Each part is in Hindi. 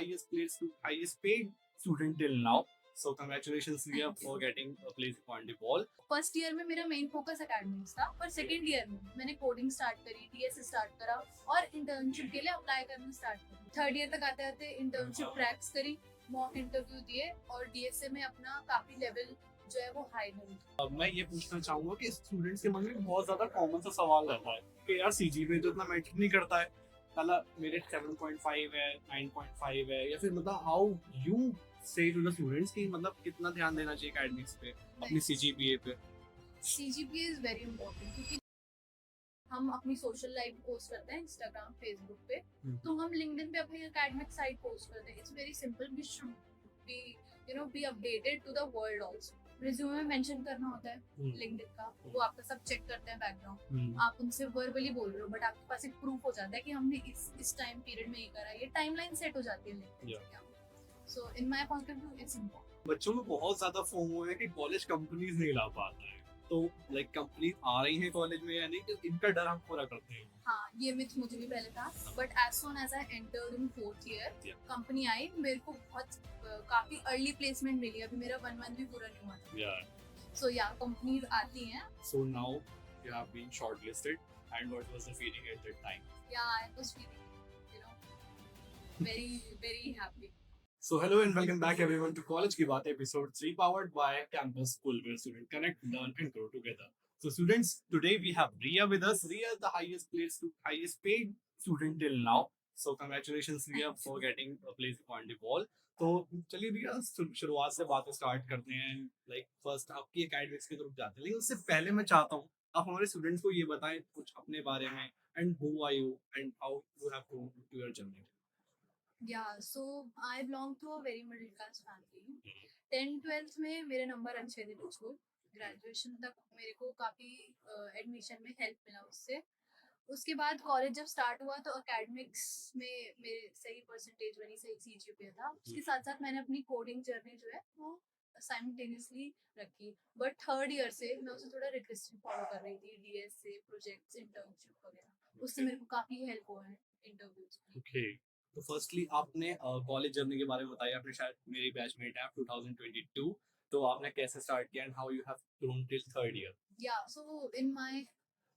highest paid student till now. So congratulations, Ria, for getting a place on the wall. First year में मेरा मेन फोकस एकेडमिक्स था, पर सेकेंड ईयर में मैंने कोडिंग स्टार्ट करी, डीएस स्टार्ट करा और इंटर्नशिप के लिए अप्लाई करना स्टार्ट करा। थर्ड ईयर तक आते आते इंटर्नशिप क्रैक्स करी, मॉक इंटरव्यू दिए और डीएसए में अपना काफी लेवल जो है वो हाई करी। अब मैं ये पूछना चाहूंगा कि स्टूडेंट्स के मन में बहुत ज्यादा कॉमन सा सवाल रहता है कि यार सीजीपीए तो इतना मैटर नहीं करता है, साला मेरे 7.5 है, 9.5 है, या फिर मतलब हाउ यू से टू द स्टूडेंट्स कि मतलब कितना ध्यान देना चाहिए एकेडमिक्स पे, अपनी सीजीपीए पे। सीजीपीए इज वेरी इंपॉर्टेंट क्योंकि हम अपनी सोशल लाइफ पोस्ट करते हैं इंस्टाग्राम, फेसबुक पे, तो हम लिंक्डइन पे अपनी एकेडमिक साइट पोस्ट करते हैं। It's very simple, we should be be updated to the world also. Resume में मेंशन करना होता है लिंक्डइन का, वो आपका सब चेक करते हैं बैकग्राउंड। आप उनसे वर्बली बोल रहे हो बट आपके पास एक प्रूफ हो जाता है कि हमने इस टाइम पीरियड में ये करा, ये टाइमलाइन सेट हो जाती है LinkedIn. So in my point of view it's important. बच्चों में बहुत ज्यादा फोमो है कि कॉलेज कंपनीज नहीं ला पाता है, तो लाइक कंपनी आ रही है कॉलेज में या नहीं, तो इनका डर हम पूरा करते हैं। हाँ, ये मिथ मुझे भी पहले था, but as soon as I entered in fourth year company आई, मेरे को बहुत काफी अर्ली प्लेसमेंट मिली। अभी मेरा 1 मंथ भी पूरा नहीं हुआ था। सो या कंपनीज आती हैं। So now you have been shortlisted and what was the feeling at that time? Yeah I was feeling very happy. So hello and welcome back everyone to College Ki Baat episode 3 powered by Campus School, where students connect, learn and grow together. So students, today we have Ria with us. Ria is the highest paid student till now. So congratulations Ria for getting a place on the wall. तो चलिए रिया शुरुआत से बातें स्टार्ट करते हैं। लाइक फर्स्ट आपकी एकेडमिक्स की तरफ जाते हैं, लेकिन उससे पहले मैं चाहता हूँ आप हमारे स्टूडेंट्स को ये बताएं कुछ अपने बारे में and who are you and how you have gone to your journey. Yeah, so I belong to a very middle class family. 10th-12th में मेरे नंबर अच्छे थे बिल्कुल। ग्रेजुएशन तक मेरे को काफ़ी एडमिशन में हेल्प मिला उससे। उसके बाद कॉलेज जब स्टार्ट हुआ तो एकेडमिक्स में मेरे सही परसेंटेज बनी, सही सीजीपीए था। उसके साथ साथ मैंने अपनी कोडिंग जर्नी जो है वो साइमल्टेनियसली रखी, बट थर्ड ईयर से मैं उसे थोड़ा रिक्वेस्ट फॉलो कर रही थी, डीएस से प्रोजेक्ट्स, इंटर्नशिप वगैरह। उससे मेरे को काफ़ी हेल्प हुआ है इंटरव्यूज में। ओके, तो फर्स्टली आपने कॉलेज जर्नी के बारे में बताया। आपने शायद मेरी बैचमेट है 2022, तो आपने कैसे स्टार्ट किया and how you have grown till third year? Yeah so in my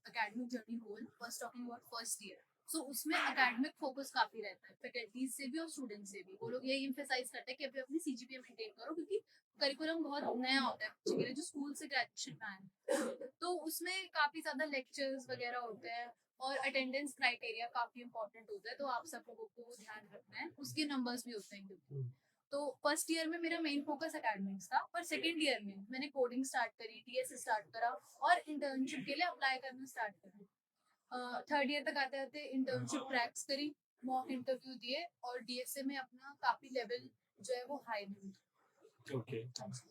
academic journey whole, first talking about first year, so उसमें एकेडमिक फोकस काफी रहता है फैकल्टीज से भी और स्टूडेंट से भी। वो लोग यही एम्फेसाइज करते हैं कि अभी अपनी सीजीपीए मेंटेन करो, क्योंकि करिकुलम बहुत नया होता है बच्चे के लिए जो स्कूल से ग्रेजुएशन में आए, तो उसमें काफी ज्यादा लेक्चर्स वगैरह होते हैं और अटेंडेंस क्राइटेरिया काफी इंपॉर्टेंट होता है, तो आप सब लोगों को ध्यान रखना है। उसके नंबर्स भी होते हैं क्योंकि, तो फर्स्ट ईयर में मेरा मेन फोकस एकेडमिक्स था, पर सेकेंड ईयर में मैंने कोडिंग स्टार्ट करी, डीएस स्टार्ट करा और इंटर्नशिप के लिए अप्लाई करना स्टार्ट करा। थर्ड ईयर तक आते आते इंटर्नशिप क्रैक्स करी, मॉक इंटरव्यू दिए और डीएसए में अपना काफी लेवल जो है वो हाई मिला। ओके,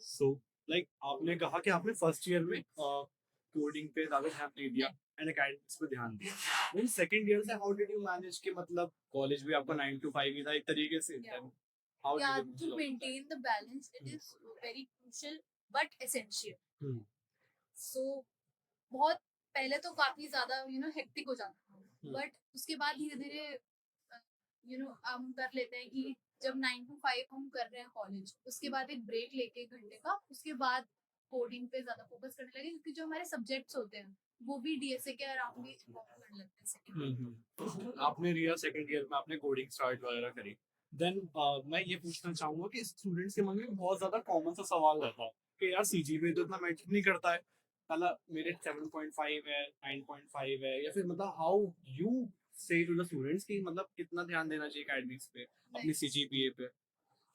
सो लाइक आपने कहा कि आपने फर्स्ट ईयर में कोडिंग पे ज्यादा ध्यान नहीं दिया एंड एकेडमिक्स पे ध्यान दिया, लेकिन सेकंड ईयर से हाउ डिड यू मैनेज कि मतलब कॉलेज भी आपका 9 to 5 ही था एक तरीके से? How Yeah, did you to maintain the balance, it is very crucial but essential. So बहुत पहले तो काफी ज्यादा हेक्टिक हो जाता था, बट उसके बाद धीरे धीरे हम कर लेते हैं कि जब 9 to 5 हम कर रहे हैं कॉलेज, उसके बाद एक ब्रेक लेके 1 घंटे का, उसके बाद कोडिंग पे ज्यादा फोकस करने लगे, क्योंकि जो हमारे सब्जेक्ट्स होते हैं वो भी डीएसए के अराउंड ही करने लगते हैं। आपने रिया सेकंड ईयर में आपने कोडिंग स्टार्ट वगैरह करी, देन मैं ये पूछना चाहूंगा कि स्टूडेंट्स के मन में बहुत ज्यादा कॉमन सा सवाल रहता है कि यार सीजीपीए तो इतना मैटर नहीं करता है, साला मेरे 7.5 है, 9.5 है, या फिर मतलब हाउ यू से टू द स्टूडेंट्स कि मतलब कितना ध्यान देना चाहिए एकेडमिक्स पे, अपनी सीजीपीए पे।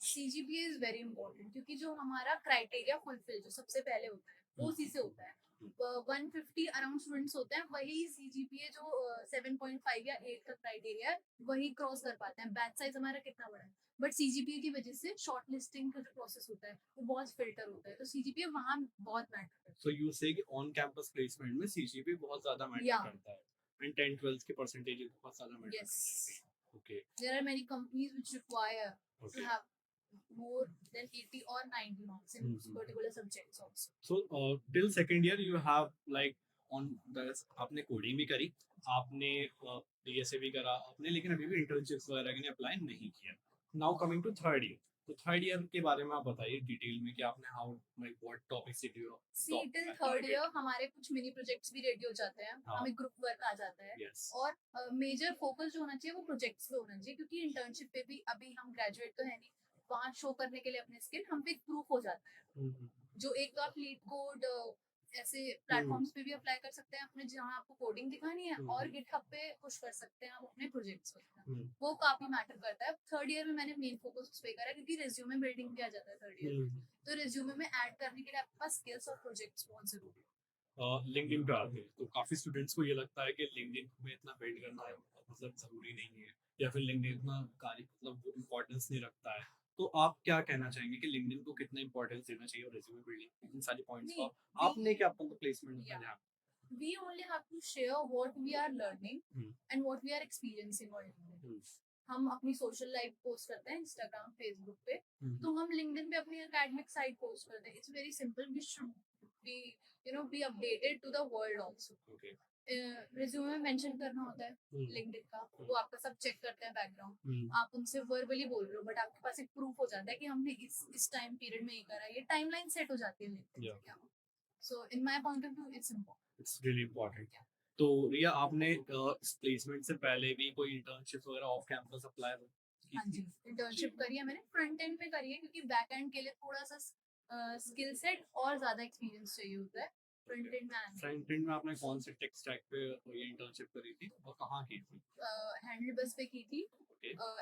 सीजीपीए इज वेरी इंपॉर्टेंट क्योंकि जो हमारा क्राइटेरिया फुलफिल जो सबसे पहले होता है वो उसी से होता है। 150 अराउंड स्टूडेंट्स होते हैं, वही सीजीपीए जो 7.5 या 8 का क्राइटेरिया है वही क्रॉस कर पाते हैं। बैच साइज हमारा कितना बड़ा है, बट सीजीपीए की वजह से शॉर्ट लिस्टिंग का जो प्रोसेस होता है वो बहुत फिल्टर होता है, तो सीजीपीए वहाँ बहुत मैटर करता है। सो यू से कि ऑन कैंपस प्लेसमेंट में सीजीपीए बहुत ज्यादा मैटर करता है एंड 10 12 के परसेंटेज बहुत ज्यादा मैटर करते हैं। Okay, there are many companies which require to have more than 80 or 90 marks in particular subjects also. So till second year you have like on this आपने कोडिंग भी करी, आपने डीएसए भी करा आपने, लेकिन अभी भी इंटर्नशिप्स वगैरह के लिए अप्लाई नहीं किया। Now coming to third year, तो थर्ड ईयर के बारे में आप बताइए डिटेल में कि आपने how like what topics did you see till third year हमारे कुछ मिनी प्रोजेक्ट्स भी रेडी हो जाते हैं, हाँ। हमें ग्रुप वर्क आ जाता है यस और मेजर फोकस जो होना चाहिए वो प्रोजेक्ट्स पे होना चाहिए, क्योंकि इंटर्नशिप पे भी अभी हम ग्रेजुएट तो है नहीं, वहाँ शो करने के लिए अपने स्किल हम पे प्रूफ हो जाता है। जो एक तो आप लीड कोड ऐसे प्लेटफॉर्म्स पे भी अप्लाई कर सकते हैं अपने, जहाँ आपको कोडिंग दिखानी है, और गिटहब पे पुश कर सकते हैं आप अपने प्रोजेक्ट्स को, वो काफी मैटर करता है। थर्ड ईयर में मैंने मेन फोकस उस पे करा, क्योंकि रिज्यूमे बिल्डिंग भी आ जाता है थर्ड ईयर में, तो रिज्यूमे में ऐड करने के लिए आपके पास स्किल्स और प्रोजेक्ट्स बहुत जरूरी है। लिंक्डइन पे आते हैं तो काफी स्टूडेंट्स को ये लगता है कि लिंक्डइन में इतना बिल्ड करना मतलब जरूरी नहीं है, या फिर लिंक्डइन इतना कार्य मतलब इम्पोर्टेंस नहीं रखता है। तो आप क्या कहना चाहेंगे कि लिंक्डइन को कितना इंपॉर्टेंस देना चाहिए और रिज्यूमे बिल्डिंग इन सारी पॉइंट्स को आपने क्या मतलब प्लेसमेंट में ध्यान? We only have to share what we are learning Hmm. and what we are experiencing on LinkedIn. Hmm. हम अपनी सोशल लाइफ पोस्ट करते हैं इंस्टाग्राम फेसबुक पे, तो हम लिंक्डइन पे अपनी एकेडमिक साइट पोस्ट करते हैं। It's very simple, we should be be updated to the world also. Okay. Resume में मेंशन करना होता है लिंक्डइन का, वो आपका सब चेक करते हैं बैकग्राउंड, आप उनसे वर्बली बोल रहे हो बट आपके पास एक प्रूफ हो जाता है कि हमने इस टाइम पीरियड में ये करा, ये टाइमलाइन सेट हो जाती है लिंक्डइन से क्या। So in my point of view it's important. It's really important. तो रिया आपने प्लेसमेंट से पहले भी कोई इंटर्नशिप वगैरह ऑफ कैंपस अप्लाई हाँ जी, इंटर्नशिप करी है मैंने, फ्रंट एंड में करी है, क्योंकि बैक एंड के लिए थोड़ा सा स्किल सेट और ज्यादा एक्सपीरियंस चाहिए होता है। फ्रंट एंड में आपने कौन से टेक स्टैक पे ये इंटर्नशिप करी थी और कहाँ की थी? हैंडल बस पे की थी,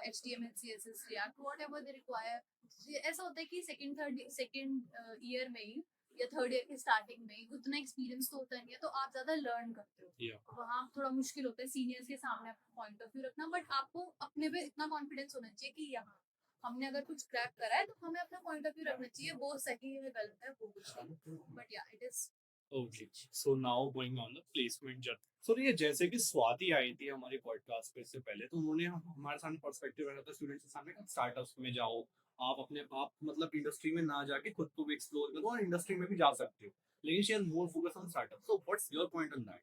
HTML CSS React whatever they require. ऐसा होता है कि सेकंड ईयर में ही या थर्ड ईयर के स्टार्टिंग में उतना एक्सपीरियंस तो होता नहीं है, तो आप ज्यादा लर्न करते हो। वहाँ थोड़ा मुश्किल होता है सीनियर्स के सामने अपना पॉइंट ऑफ व्यू रखना, बट आपको अपने पे इतना कॉन्फिडेंस होना चाहिए कि यहाँ हमने अगर कुछ क्रैक करा है तो हमें अपना पॉइंट ऑफ व्यू रखना चाहिए, वो सही है गलत है वो कुछ नहीं, but yeah it is okay. So now going on the placement journey, so ये जैसे कि स्वाति आई थी हमारे पॉडकास्ट पे इससे पहले, तो उन्होंने हमारे सामने पर्सपेक्टिव रखा था स्टूडेंट्स के सामने, स्टार्टअप्स में जाओ, आप अपने आप मतलब इंडस्ट्री में ना जाके खुद को भी एक्सप्लोर करो और इंडस्ट्री में भी जा सकते हो, लेकिन she has more focus on startup. So what's your point on that?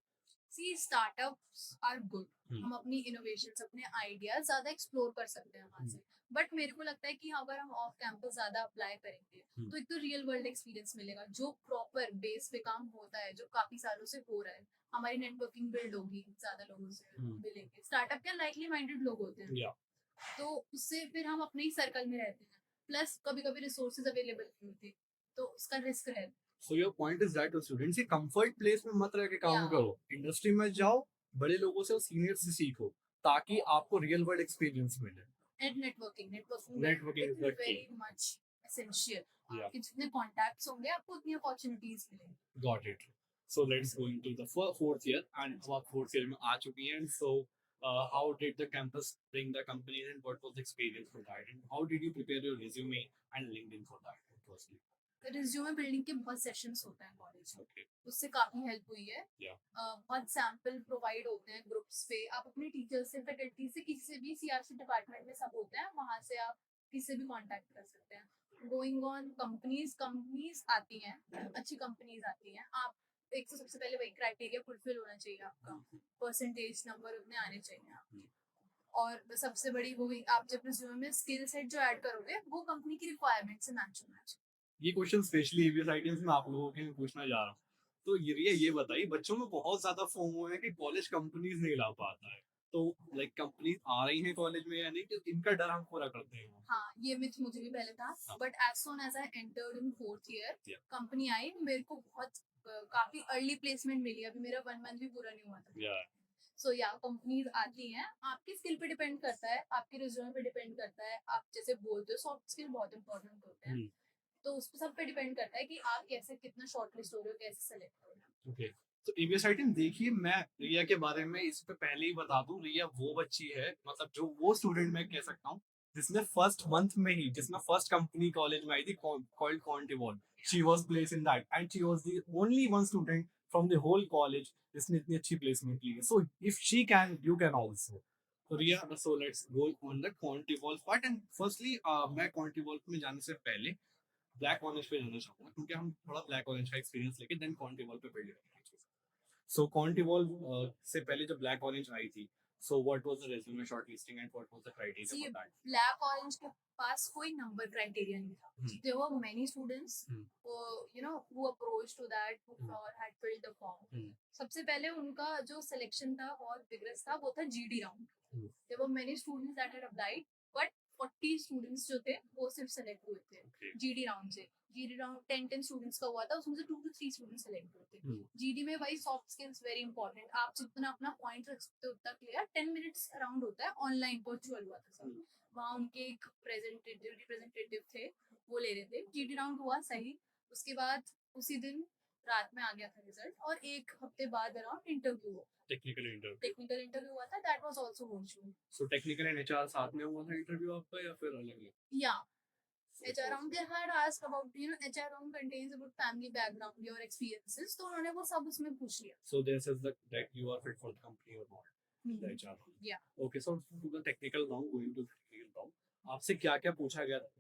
See startups are good, हम अपनी इनोवेशंस अपने आइडियाज ज्यादा एक्सप्लोर कर सकते हैं वहां से, बट मेरे को लगता है कि अगर हम ऑफ कैंपस ज्यादा अप्लाई करेंगे तो एक तो रियल वर्ल्ड एक्सपीरियंस मिलेगा, जो प्रॉपर बेस पे काम होता है, जो काफी सालों से हो रहा है, हमारी नेटवर्किंग बिल्ड होगी, ज्यादा लोगों से मिलेंगे। स्टार्टअप क्या लाइकली माइंडेड लोग होते हैं, तो उससे फिर हम अपने ही सर्कल में रहते हैं, प्लस कभी कभी रिसोर्सेज अवेलेबल नहीं होते, तो उसका रिस्क रहता है। So your point is that students की कंफर्ट प्लेस में मत रह के काम करो, इंडस्ट्री में जाओ, बड़े लोगों से और सीनियर से सीखो, ताकि आपको रियल वर्ल्ड एक्सपीरियंस मिले। And networking is the key. Very much essential. आपके जितने कॉन्टैक्ट्स होंगे आपको उतनी अपॉर्चुनिटीज मिलेंगी। Got it. So let's go into the fourth year, and अब फोर्थ ईयर में आ चुकी हैं, सो how did the campus bring the company and what was the experience for that, and how did you prepare your resume and LinkedIn for that firstly? Resume building के बहुत सेशंस होते हैं कॉलेज में, Okay. उससे काफी हेल्प हुई है। Yeah. बहुत सैंपल प्रोवाइड होते हैं ग्रुप्स पे, आप अपने टीचर से, फैकल्टी से, किसी से भी, CRC डिपार्टमेंट में सब होते हैं, वहां से आप किसी से भी कांटेक्ट कर सकते हैं। गोइंग ऑन कंपनीज आती हैं, अच्छी कंपनीज आती हैं, आप एक तो सबसे पहले वही क्राइटेरिया फुलफिल होना चाहिए आपका, परसेंटेज नंबर उतने आने चाहिए आपके, और सबसे बड़ी वो आप जब रिज्यूमे में स्किल सेट जो ऐड करोगे वो कंपनी की रिक्वायरमेंट से मैच होना चाहिए। ये क्वेश्चन स्पेशली ईवीएस आईटीएम्स में आप लोगों के लिए पूछना जा रहा हूँ, तो ये बताइए, बच्चों में बहुत ज्यादा फोमो है कि कॉलेज कंपनीज नहीं ला पाता है, तो लाइक कंपनीज आ रही हैं कॉलेज में या नहीं, कि इनका डर हम पूरा करते हैं? हाँ, ये मिथ मुझे भी पहले था, but as soon as I entered in fourth year company आई, मेरे को बहुत काफी अर्ली प्लेसमेंट मिली, अभी मेरा 1 मंथ भी पूरा नहीं हुआ था। सो या कंपनीज आती हैं, आपकी स्किल पे डिपेंड करता है, आपके रिज्यूमे पे डिपेंड करता है, आप जैसे बोलते हो सॉफ्ट स्किल बहुत इंपॉर्टेंट होते हैं, तो उस सब पे डिपेंड करता है कि आप कैसे कितना शॉर्टलिस्ट हो रहे हो, कैसे सेलेक्ट हो रहे हो। ओके, तो ईवीएस आईटीएम देखिए, मैं रिया के बारे में इस पे पहले ही बता दूं, रिया वो बच्ची है, मतलब जो वो स्टूडेंट मैं कह सकता हूँ जिसने फर्स्ट मंथ में ही, जिसमें फर्स्ट कंपनी कॉलेज में आई थी कॉल्ड कॉन्टिवॉल, she was placed in that and she was the only one student from the whole college जिसने इतनी अच्छी प्लेसमेंट ली है, so if she can you can also. तो Riya, so let's go on the कॉन्टिवॉल पार्ट, एंड फर्स्टली मैं कॉन्टिवॉल में जाने से पहले ब्लैक ऑरेंज पे जाना चाहूंगा, क्योंकि हम थोड़ा ब्लैक ऑरेंज का एक्सपीरियंस लेके देन कॉन्टिवॉल पे बिल्ड करेंगे। सो कॉन्टिवॉल से पहले जब ब्लैक ऑरेंज आई थी, So what was the resume shortlisting and what was the criteria See, for that? Black Orange के पास कोई number criteria नहीं था. Hmm. There were many students Hmm. who approached to that Hmm. or had filled the form. Hmm. सबसे पहले उनका जो selection था बहुत vigorous था, वो था GD round. Hmm. There were many students that had applied, but 40 students जो थे वो सिर्फ select हुए थे Okay. GD round से. GD round 10 students का हुआ था, उसमें से 2 to 3 students select हुए थे. Hmm. GD में भाई soft skills very important. आप जितना अपना point रख सकते हो उतना clear. 10 minutes around होता है, online virtual हुआ था सब. वहाँ उनके एक representative थे, वो ले रहे थे. GD round हुआ सही. उसके बाद उसी दिन रात में आ गया था रिजल्ट और एक हफ्ते बाद अराउंड इंटरव्यू हुआ. Technical interview. टेक्निकल इंटरव्यू हुआ था. That was also virtual. So technical and HR साथ में हुआ था इंटरव्यू आपका या फिर अलग अलग? Yeah. HR round they had asked about HR round contains about family background, your experiences. तो उन्होंने वो सब उसमें पूछ लिया. So this is the that you are fit for the company or not. The HR round. Yeah. Okay, so to the technical round, going to the technical round, आपसे क्या क्या पूछा गया था?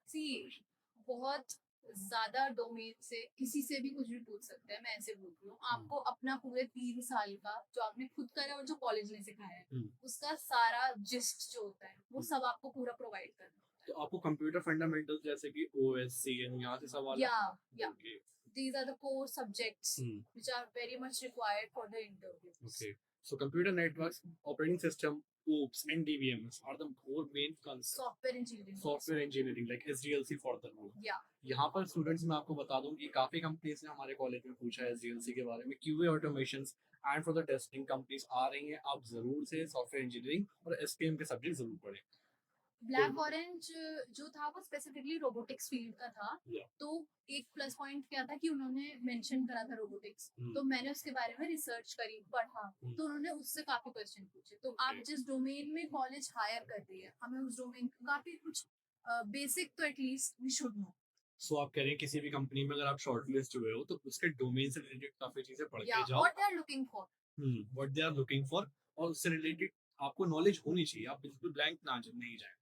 See, बहुत ज्यादा डोमेन से किसी से भी कुछ भी पूछ सकते हैं. मैं ऐसे बोल रही हूँ आपको अपना पूरे 3 साल का जो आपने खुद करा और जो कॉलेज ने सिखाया है उसका सारा जिस्ट जो होता है वो सब आपको पूरा प्रोवाइड करना होता तो आपको कंप्यूटर फंडामेंटल्स जैसे कि OSCN यहाँ से सवाल है. Yeah. Okay. These are the core subjects Hmm. which are very much required for the interviews. Okay. So computer networks, operating system, OOPS, and DBMS are the four main concepts. Software engineering. Software engineering, like SDLC for the role. Yeah. यहाँ पर स्टूडेंट्स मैं आपको बता दूं कि काफी कंपनीज ने हमारे कॉलेज में पूछा है SDLC के बारे में. QA automations and for the testing companies आ रही हैं. आप जरूर से सॉफ्टवेयर इंजीनियरिंग और SPM के सब्जेक्ट जरूर पढ़ें. ब्लैक ऑरेंज जो था वो स्पेसिफिकली रोबोटिक्स फील्ड का था. Yeah. तो एक प्लस पॉइंट क्या था कि उन्होंने मेंशन करा था रोबोटिक्स. Hmm. तो मैंने उसके बारे में रिसर्च करी, पढ़ा. Hmm. तो उन्होंने उससे काफी क्वेश्चन पूछे. तो आप Okay. जिस डोमेन में कॉलेज हायर कर रही है हमें उस डोमेन काफी कुछ बेसिक तो एटलीस्ट वी शुड नो. सो आप कह रहे हैं किसी भी कंपनी में अगर आप शॉर्टलिस्ट हुए हो तो उसके डोमेन से रिलेटेड काफी चीजें पढ़ या के जाओ. What they are looking for. What they are looking for और उससे रिलेटेड आपको नॉलेज होनी चाहिए. आप बिल्कुल ब्लैंक ना नहीं जाए.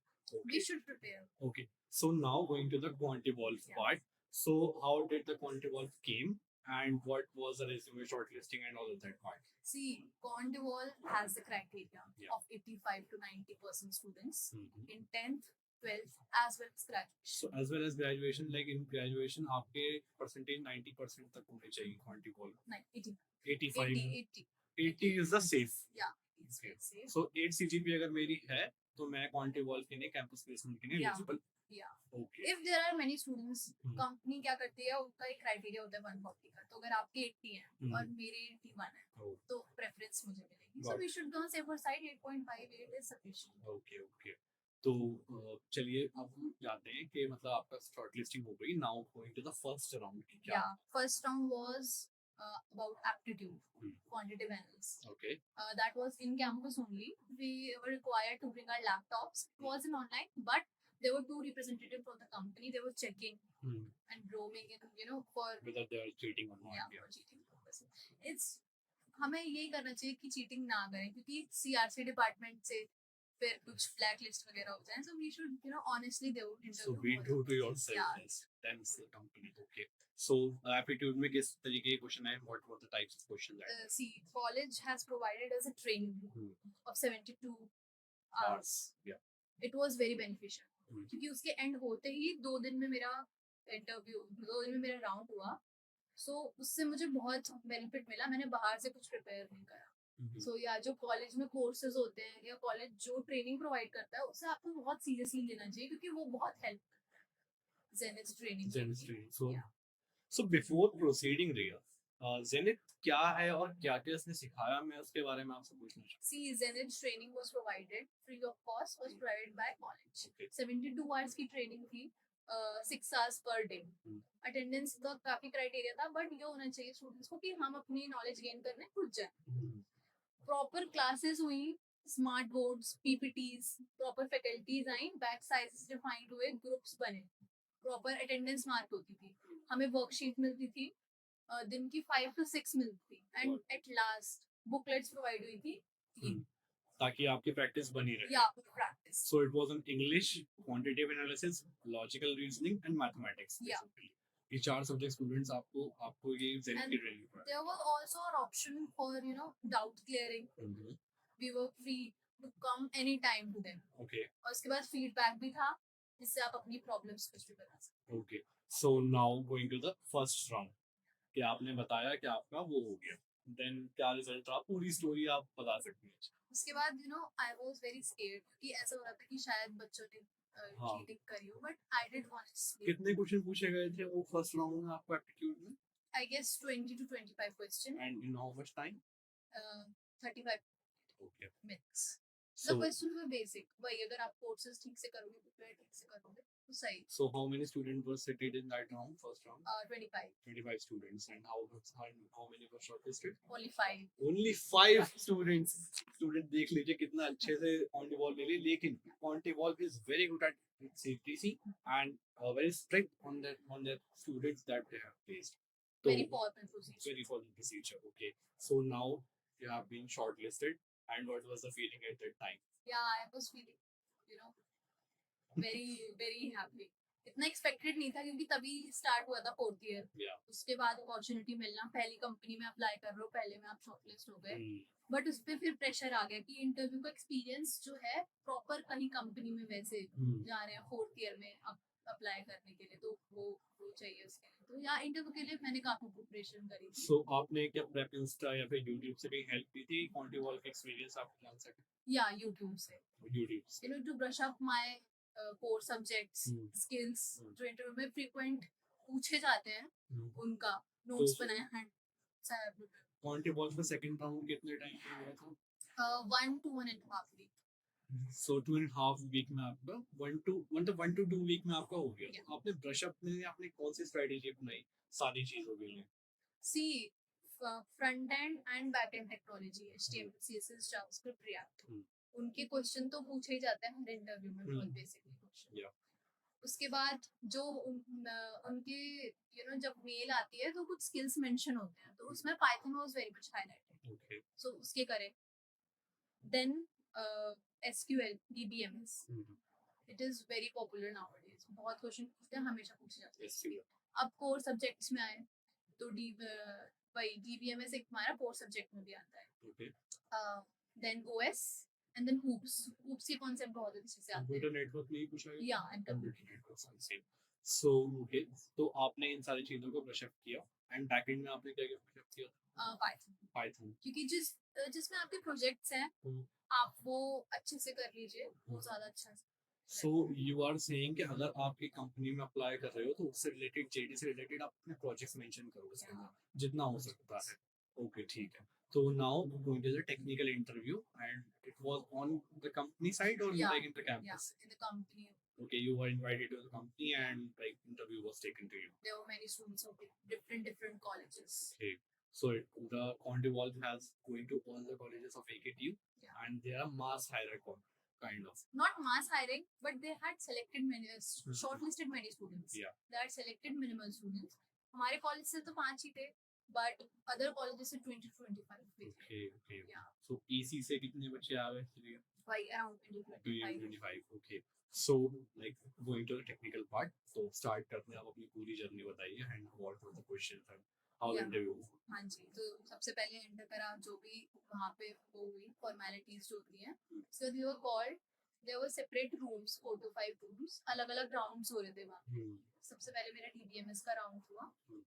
We should prepare. Okay. So now going to the quantivolve Yeah. part. So how did the quantivolve came and what was the resume shortlisting and all of that part? See, Condewall has the criteria Yeah. of 85 to 90% students Mm-hmm. in 10th, 12th as well as graduation. So as well as graduation, like in graduation, आपके percentage 90% तक होने चाहिए quantivolve. 80, 85. 80. 80 is the safe. Yeah. It's Okay. safe. So 8 CGPA अगर मेरी है तो मैं quantivolve के लिए campus placement के लिए Yeah. eligible. Yeah. Okay. If there are many students, Hmm. Company क्या करती है उनका एक क्राइटेरिया होता है 140 का. तो अगर आपके 80 हैं Hmm. और मेरे 81 है Oh. तो प्रेफरेंस मुझे मिलेगी. Got So it. we should go on safer side. 8.58 is sufficient. Okay okay. तो चलिए अब हम जाते हैं कि मतलब आपका शॉर्टलिस्टिंग हो गई. Now going to the first round की क्या? Yeah. First round was about aptitude, Hmm. quantitative analysis. Okay. That was in campus only. We were required to bring our laptops. It wasn't online, but there were 2 representatives from the company. They were checking and roaming and for Whether they are cheating or not. for cheating purposes. It's हमें यही करना चाहिए कि चीटिंग ना करें क्योंकि CRC डिपार्टमेंट से फिर कुछ ब्लैक लिस्ट वगैरह हो जाए. So we should honestly they would So interview. we more. do to yourself. Yeah. Yes. Then it's the company. Okay. So aptitude में किस तरीके के क्वेश्चन है? What were the types of questions that? See, college has provided us a training Hmm. of 72 hours. Yeah. It was very beneficial. Hmm. क्योंकि उसके एंड होते ही 2 दिन में मेरा इंटरव्यू 2 दिन में मेरा राउंड हुआ. सो उससे मुझे बहुत बेनिफिट मिला. मैंने बाहर से कुछ प्रिपेयर नहीं करा. Mhm. सो या जो कॉलेज में कोर्सेज होते हैं या कॉलेज जो ट्रेनिंग प्रोवाइड करता है उसे आपको बहुत सीरियसली लेना चाहिए क्योंकि वो बहुत हेल्प करता है. Zenith training. Zenith training. So Yeah. so before proceeding, Riya, Zenith क्या है और क्या क्या इसने सिखाया? मैं उसके बारे में आपसे पूछना चाहूँ. See, Zenith training was provided free of cost, was provided by college. Okay. 72 hours की ट्रेनिंग थी. 6 hours per day. Hmm. Attendance का काफी क्राइटेरिया था बट ये होना चाहिए स्टूडेंट्स को कि हम अपनी नॉलेज गेन करने खुद जाएं. Mhm. प्रॉपर क्लासेस हुई, smart boards, PPTs, proper faculties आई, बैच साइजेस डिफाइंड हुए, ग्रुप्स बने, प्रॉपर अटेंडेंस मार्क होती थी, हमें वर्कशीट मिलती थी, दिन की 5 to 6 मिलती थी and at last booklets provide हुई थी 3. ताकि आपकी प्रैक्टिस बनी रहे. या practice. So it was in English, quantitative analysis, logical reasoning, and mathematics. Yeah. Basically. ये 4 सब्जेक्ट स्टूडेंट्स आपको ये एग्जाम And की ट्रेनिंग पड़ा there was also an option for doubt clearing. है। We were free to come anytime to them. Okay और उसके बाद फीडबैक भी था जिससे आप अपनी प्रॉब्लम्स कुछ भी बता सकते okay so now going to the first round कि आपने बताया कि आपका वो हो गया देन क्या रिजल्ट रहा पूरी स्टोरी आप बता सकते हैं। हो। उसके बाद आई वाज वेरी स्केर्ड कि ऐसा हो रहा था कि शायद बच्चों ने हाँ। चीटिंग करी हो बट आई डिड ऑनेस्टली कितने क्वेश्चन पूछे गए थे वो फर्स्ट राउंड में आपको एप्टीट्यूड में I guess 20 to 25 question and in how much time 35 okay minutes the so question were basic वही अगर आप कोर्सेज ठीक से करोगे प्रिपेयर ठीक से करोगे तो सही so how many students were seated in that round first round 25 25 students and how many were shortlisted only 5 only 5 students student देख लीजिए कितना अच्छे से Conteball ले ली लेकिन Conteball is very good at CTC and very strict on their students that they have placed so very formal procedure very formal procedure okay so now you have been shortlisted and what was the feeling at that time yeah I was feeling you know very very happy इतना एक्सपेक्टेड नहीं था क्योंकि तभी स्टार्ट हुआ था 4th ईयर yeah उसके बाद अपॉर्चुनिटी मिलना पहली कंपनी में अप्लाई कर रहे हो पहले में आप शॉर्टलिस्ट हो गए Hmm. बट उस पर फिर प्रेशर आ गया कि इंटरव्यू का एक्सपीरियंस जो है प्रॉपर कहीं कंपनी में वैसे Hmm. जा रहे हैं 4th ईयर में अब अप्लाई करने के लिए तो वो चाहिए उसके लिए तो यहाँ इंटरव्यू के लिए मैंने काफी प्रिपरेशन करी थी So आपने क्या प्रेप इंस्टा या फिर यूट्यूब से कहीं हेल्प ली थी Conteball का एक्सपीरियंस आप जान सके या यूट्यूब से यूट्यूब से to brush up my core subjects Hmm. Skills Hmm. जो इंटरव्यू में फ्रीक्वेंट पूछे जाते हैं Hmm. उनका नोट्स तो- बनाए हैंड Conteball का सेकंड राउंड कितने टाइम पे हुआ था 1 to 1.5 week सो 2.5 वीक में आपका 1 to 2 वीक में आपका हो गया Yeah. आपने ब्रश अप में आपने कौन सी स्ट्रेटेजी अपनाई सारी चीजों के लिए सी front end and back end technology HTML CSS JavaScript React Hmm. उनके क्वेश्चन तो पूछे ही जाते हैं हर इंटरव्यू में बहुत Hmm. Basically question Yeah. उसके बाद जो उनके जब मेल आती है तो कुछ स्किल्स मेंशन होते हैं तो उसमें Python was very much highlighted Okay. So उसके करें then SQL DBMS Hmm. It is very popular nowadays बहुत क्वेश्चन पूछते हैं हमेशा पूछे जाते हैं SQL. अब कोर सब्जेक्ट्स में आए तो वही DBMS एक हमारा कोर सब्जेक्ट में भी आता है Okay. Then OS and then OOPs के कॉन्सेप्ट बहुत अच्छे से आते हैं कंप्यूटर नेटवर्क में ही पूछा गया या and computer network same so okay तो आपने इन सारी चीजों को ब्रश अप किया एंड बैकएंड में आपने क्या क्या ब्रश अप किया पाइथन पाइथन क्योंकि जिसमें आपके प्रोजेक्ट्स हैं हम्म। आप वो अच्छे से कर लीजिए वो ज्यादा अच्छा है सो यू आर सेइंग कि अगर आप एक कंपनी में अप्लाई कर रहे हो तो उससे रिलेटेड जेडी से रिलेटेड आप अपने प्रोजेक्ट्स मेंशन करो उसके अंदर जितना हो सकता है ओके ठीक है तो now going to the technical interview and it was on the company side और Yeah. लाइक इन द या campus in the company okay you were invited to the company and like interview was taken to you there were many students of different colleges okay so the Conteball has going to all the colleges of AKTU Yeah. and they are mass hierarchy kind of not mass hiring but they had selected many shortlisted many students Yeah. they had selected minimal students हमारे कॉलेज से तो 5 ही थे बट अदर कॉलेजेस से 20 to 25 थे okay Yeah. so EC से कितने बच्चे आ गए थे like around 20 to 25 25 okay so like going to the technical part so start करते हैं आप अपनी पूरी जर्नी बताइए and what were the questions and how the Yeah. interview हाँ जी तो सबसे पहले एंटर करा जो भी वहाँ पे वो हुई फॉर्मेलिटीज जो होती हैं so they were called there were separate rooms 4 to 5 rooms अलग-अलग राउंड्स हो रहे थे वहाँ hmm. सबसे पहले मेरा DBMS का राउंड हुआ Hmm.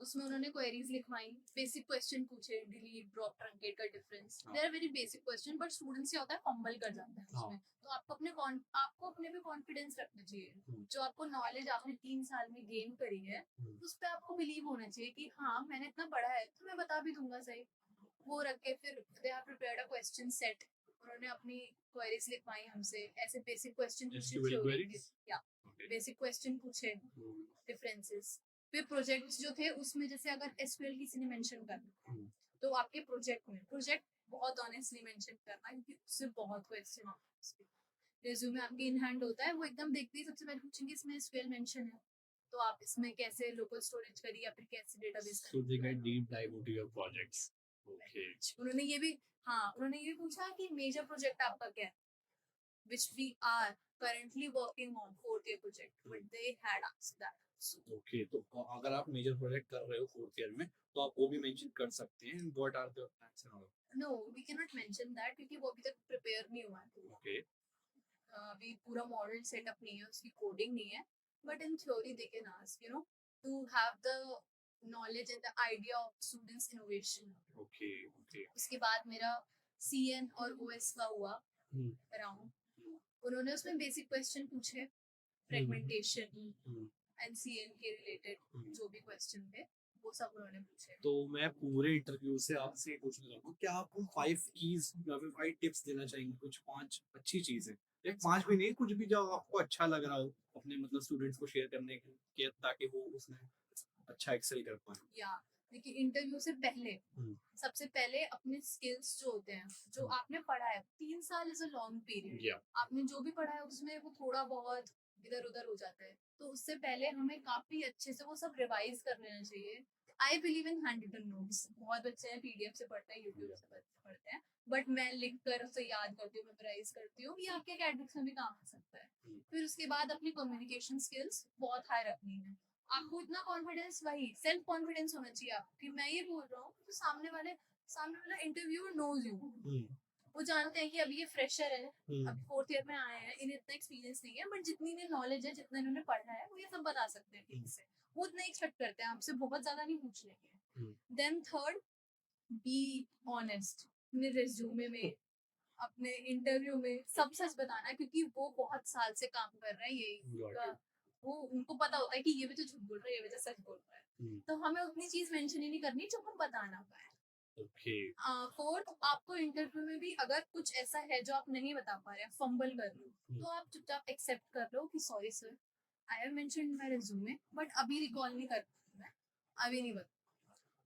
उसमें उन्होंने क्वेरीज लिखवाई बेसिक क्वेश्चन पूछे डिलीट ड्रॉप ट्रंकेट का डिफरेंस हाँ. They are very basic question but students क्या होता है फंबल कर जाता है हाँ. उसमें तो आपको अपने पे कॉन्फिडेंस रखना चाहिए Hmm. जो आपको नॉलेज आपने 3 साल में गेन करी है Hmm. उस पर आपको बिलीव होना चाहिए कि हाँ मैंने इतना पढ़ा है तो मैं बता भी दूंगा सही वो रख के फिर they have prepared a question set उन्होंने अपनी क्वेरीज लिखवाई हमसे ऐसे बेसिक क्वेश्चन पूछे SQL theory queries? के या okay बेसिक क्वेश्चन पूछे hmm. डिफरेंसेस फिर प्रोजेक्ट्स जो थे उसमें जैसे अगर SQL किसी ने मेंशन करना Hmm. तो आपके प्रोजेक्ट बहुत ऑनेस्टली मेंशन करना क्योंकि उससे बहुत क्वेश्चन आते हैं रिज्यूमे आपके इन हैंड होता है वो एकदम देखते ही सबसे पहले पूछेंगे इसमें SQL मेंशन है तो आप इसमें कैसे लोकल स्टोरेज करी या फिर कैसे database so they get deep dive into your projects okay उन्होंने ये भी पूछा कि मेजर प्रोजेक्ट आपका क्या है which we are currently working on 4th year project, but they had asked that. So, okay, तो अगर आप मेजर प्रोजेक्ट कर रहे हो फोर्थ ईयर में तो आप वो भी मेंशन कर सकते हैं, what are the plans and all. no, we cannot mention that क्योंकि वो अभी तक prepare नहीं हुआ है. ओके, अभी पूरा मॉडल सेटअप नहीं है, उसकी कोडिंग नहीं है, but in theory they can ask, you know, to have the knowledge and the idea of students innovation. Okay, okay. उसके बाद मेरा CN और OS का हुआ हम्म, राउंड. उन्होंने उसमें बेसिक क्वेश्चन पूछे, फ्रेगमेंटेशन एंड CN के रिलेटेड जो भी क्वेश्चन थे वो सब उन्होंने पूछे. तो मैं पूरे इंटरव्यू से आपसे ये पूछना चाहूंगा, क्या आपको 5 कीज या फिर 5 टिप्स देना चाहेंगे, कुछ 5 अच्छी चीजें, या 5 भी नहीं, कुछ भी जो आपको अच्छा लग रहा हो अपने मतलब स्टूडेंट्स को शेयर करने के, ताकि वो उसमें अच्छा एक्सेल कर पाए. या देखिए, इंटरव्यू से पहले सबसे पहले अपने स्किल्स जो होते हैं, जो आपने पढ़ा है, 3 साल इज अ लॉन्ग पीरियड. या आपने जो भी पढ़ा है उसमें वो थोड़ा बहुत इधर उधर हो जाता है, तो उससे पहले हमें काफी अच्छे से वो सब रिवाइज कर लेना चाहिए. I believe in handwritten notes. बहुत बच्चे हैं PDF से पढ़ते हैं, यूट्यूब से पढ़ते हैं, बट मैं लिख कर उसे याद करती हूँ, मेमोराइज करती हूँ. ये आपके एकेडमिक्स में भी काम आ सकता है. फिर उसके बाद अपनी कम्युनिकेशन स्किल्स बहुत हाई रखनी है. आपको इतना कॉन्फिडेंस, वही सेल्फ कॉन्फिडेंस होना चाहिए आपको कि मैं ये बोल रहा हूँ तो सामने वाला इंटरव्यूअर नोज यू. वो जानते हैं कि अभी ये फ्रेशर है, अभी 4th ईयर में आए हैं, इन्हें इतना एक्सपीरियंस नहीं है, बट जितनी इन्हें नॉलेज है, जितना इन्होंने पढ़ा है, वो ये सब बता सकते हैं ठीक से. वो उतना एक्सपेक्ट करते हैं आपसे, बहुत ज्यादा नहीं पूछ लेंगे. Then third, be honest. अपने रिज्यूमे में, अपने इंटरव्यू में सब सच बताना, क्योंकि वो बहुत साल से काम कर रहे हैं यही. वो उनको पता होता है कि ये भी तो झूठ बोल रहा है, ये भी तो सच बोल रहा है. तो हमें उतनी चीज मेंशन ही नहीं करनी जो हम बता ना पाए. ओके. फोर्थ, आपको इंटरव्यू में भी अगर कुछ ऐसा है जो आप नहीं बता पा रहे हैं, फंबल कर लो, तो आप चुपचाप एक्सेप्ट कर लो कि sorry sir, I have mentioned my resume, but अभी रिकॉल नहीं कर पाऊंगा, मैं अभी नहीं बता.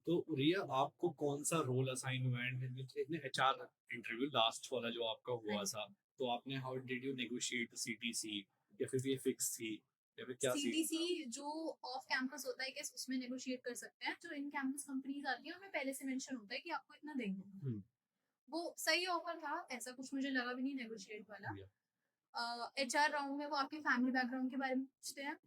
तो रिया, आपको कौन सा रोल असाइन हुआ है इन HR इंटरव्यू लास्ट वाला जो आपका हुआ था, तो आपने how did you negotiate CTC, या फिर ये फिक्स थी, या फिर क्या थी? CTC जो ऑफ कैंपस होता है, कैसे उसमें नेगोशिएट कर सकते हैं. जो इन कैंपस कंपनीज आती है उनमें पहले से मेंशन होता है कि आपको इतना देंगे. वो सही ऑफर था, ऐसा कुछ मुझे लगा भी नहीं नेगोशिएट वाला. HR राउंड में वो आपके फैमिली बैकग्राउंड के बारे में पूछते हैं,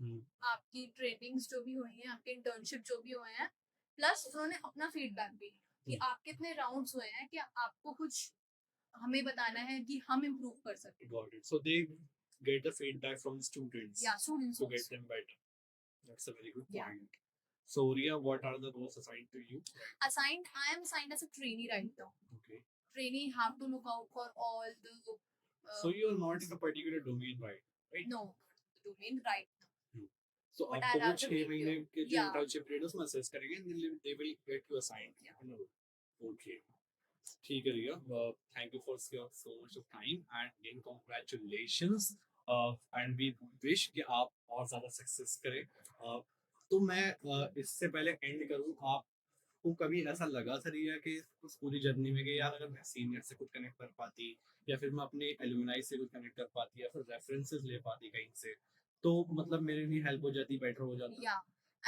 आपकी ट्रेनिंग्स जो भी हुई हैं, आपके इंटर्नशिप जो भी हुए हैं, प्लस उन्होंने अपना फीडबैक भी कि आप कितने राउंड्स हुए हैं, कि आपको कुछ हमें बताना है कि हम इम्प्रूव कर सकें. Got it. So they get the feedback from students या students to get them better. That's a very good Yeah. point. So Riya, what are the roles assigned to you? assigned. I am assigned as a trainee right now. Okay. Trainee have to look out for all the So you are not in a particular domain, right? Right. no domain right now. So But आपको I'll वो have to 6 review. महीने के जो Yeah. internship period है उसमें assess करेंगे and then they will get you assigned. Yeah. No. Okay. ठीक है रिया, thank you for your so much of time and again congratulations, and we wish कि आप और ज़्यादा सक्सेस करें. तो मैं इससे पहले एंड करूँ, आपको कभी ऐसा लगा था रिया कि उस पूरी जर्नी में कि यार अगर मैं सीनियर से कुछ कनेक्ट कर पाती, या फिर मैं अपने एलुमनाई से कुछ कनेक्ट कर पाती, या फिर रेफरेंसेस ले पाती कहीं से, तो मतलब मेरे लिए हेल्प हो जाती, बेटर हो जाता? Yeah,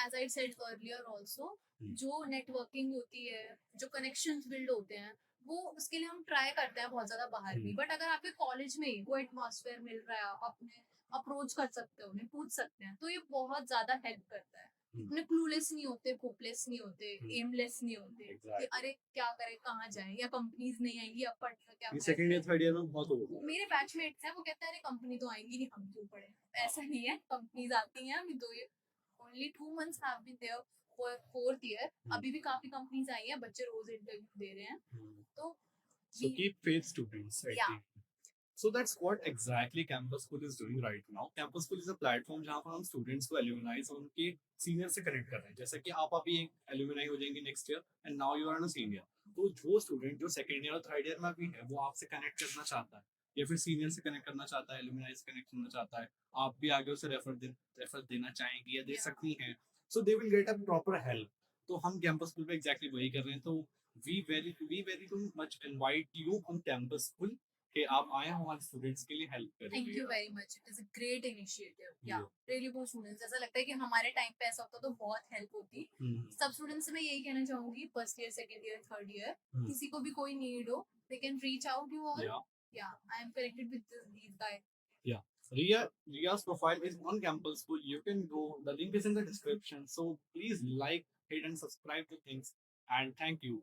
as I said earlier also, जो नेटवर्किंग होती है, जो कनेक्शंस बिल्ड होते हैं, वो उसके लिए हम ट्राई करते हैं बहुत ज्यादा बाहर भी. बट अगर आपके कॉलेज में ही वो एटमॉस्फेयर मिल रहा है, आप अपने अप्रोच कर सकते हो, उन्हें पूछ सकते हैं, तो ये बहुत ज्यादा हेल्प करता है. इतने क्लूलेस नहीं होते, होपलेस नहीं होते, एमलेस नहीं होते कि अरे क्या करें, कहाँ जाए, या कंपनीज नहीं आएंगी, अब पढ़ कर क्या सेकंड ईयर थर्ड ईयर में बहुत होगा. मेरे बैचमेट्स हैं, वो कहते हैं अरे कंपनी तो आएंगी नहीं, हम क्यों पढ़े. ऐसा नहीं है, कंपनीज आती हैं. अभी 2 year only 2 months have been there for 4th year. अभी भी काफी कंपनीज आई हैं, बच्चे रोज इंटरव्यू दे रहे हैं. तो So keep faith, students. I Yeah. think. So that's what exactly Campus School is doing right now. Campus School is a platform जहाँ पर हम students को alumni और उनके senior से connect कर रहे हैं. जैसे कि आप अभी एक alumni हो जाएंगे next year and now you are a senior. तो जो student जो second year और third year में भी है, वो आपसे connect करना चाहता है, या फिर senior से connect करना चाहता है, alumni से connect करना चाहता है, आप भी आगे उसे refer देना चाहेंगी या दे सकती हैं. So they will get a proper help. तो हम Campus School पे exactly वही कर रहे हैं. तो we very much invite you on Campus School कि आप आए हमारे स्टूडेंट्स के लिए हेल्प करें. Thank you very much, it is a great initiative. या रियली फॉर स्टूडेंट्स. ऐसा लगता है कि हमारे टाइम पे ऐसा होता तो बहुत हेल्प होती. सब स्टूडेंट्स से मैं यही कहना चाहूंगी, first year, second year, third year, किसी को भी कोई नीड हो, they can reach out you all. yeah, I am connected with these guys. Yeah. Ria's profile is on Campus School. You can go. The link is in the description. So please like, hit, and subscribe to things. And thank you.